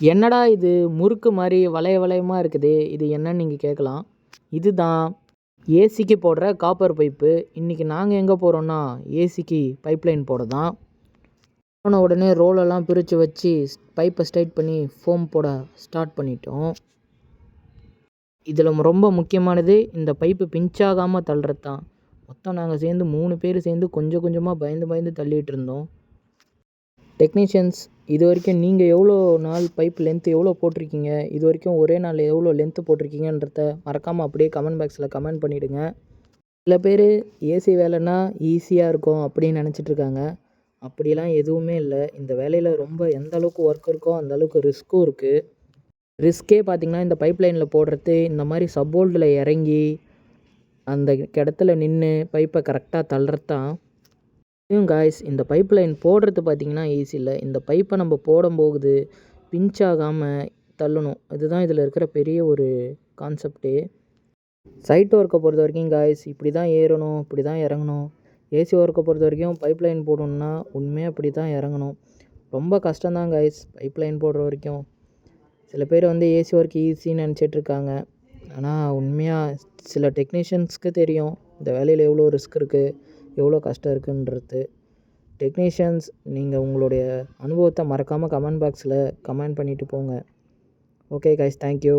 என்னடா இது முறுக்கு மாதிரி வளையமாக இருக்குதே, இது என்னன்னு நீங்கள் கேட்கலாம். இதுதான் ஏசிக்கு போடுற காப்பர் பைப்பு. இன்றைக்கி நாங்கள் எங்கே போகிறோன்னா ஏசிக்கு பைப்லைன் போட தான். போன உடனே ரோலெல்லாம் பிரித்து வச்சு பைப்பை ஸ்ட்ரைட் பண்ணி ஃபோம் போட ஸ்டார்ட் பண்ணிட்டோம். இதில் ரொம்ப முக்கியமானது இந்த பைப்பு பிஞ்சாகாமல் தள்ளுறது தான். மொத்தம் நாங்கள் சேர்ந்து 3 பேர் சேர்ந்து கொஞ்சம் கொஞ்சமாக பயந்து தள்ளிகிட்டு இருந்தோம். டெக்னீஷியன்ஸ், இது வரைக்கும் நீங்கள் எவ்வளோ நாள் பைப் லென்த்து எவ்வளோ போட்டிருக்கீங்க, இது வரைக்கும் ஒரே நாள் எவ்வளோ லென்த்து போட்டிருக்கீங்கன்றத மறக்காமல் அப்படியே கமெண்ட் பாக்ஸில் கமெண்ட் பண்ணிவிடுங்க. சில பேர் ஏசி வேலைன்னா ஈஸியாக இருக்கும் அப்படின்னு நினச்சிட்ருக்காங்க. அப்படிலாம் எதுவுமே இல்லை. இந்த வேலையில் ரொம்ப எந்த அளவுக்கு ஒர்க் இருக்கோ அந்தளவுக்கு ரிஸ்க்கும் இருக்குது. ரிஸ்க்கே பார்த்திங்கன்னா இந்த பைப் லைனில் போடுறது, இந்த மாதிரி சப்போல்டில் இறங்கி அந்த இடத்துல நின்று பைப்பை கரெக்டாக தள்ளுறது தான். காய்ஸ், இந்த பைப் லைன் போடுறது பார்த்திங்கன்னா ஈஸி இல்லை. இந்த பைப்பை நம்ம போடும்போது பிஞ்சாகாமல் தள்ளணும். இதுதான் இதில் இருக்கிற பெரிய ஒரு கான்செப்டே. சைட் ஒர்க்கை பொறுத்த வரைக்கும் காய்ஸ் இப்படி தான் ஏறணும், இப்படி தான் இறங்கணும். ஏசி ஒர்க்கை பொறுத்த வரைக்கும் பைப் லைன் போடணுன்னா உண்மையாக இப்படி தான் இறங்கணும். ரொம்ப கஷ்டம்தான் காய்ஸ் பைப் லைன் போடுற வரைக்கும். சில பேர் ஏசி ஒர்க் ஈஸின்னு நினச்சிட்ருக்காங்க. ஆனால் உண்மையாக சில டெக்னீஷியன்ஸ்க்கு தெரியும் இந்த வேலையில் எவ்வளோ ரிஸ்க் இருக்குது, எவ்வளோ கஷ்டம் இருக்குன்றது. டெக்னீஷியன்ஸ், நீங்கள் உங்களுடைய அனுபவத்தை மறக்காமல் கமெண்ட் பாக்ஸில் கமெண்ட் பண்ணிவிட்டு போங்க. Okay guys, thank you.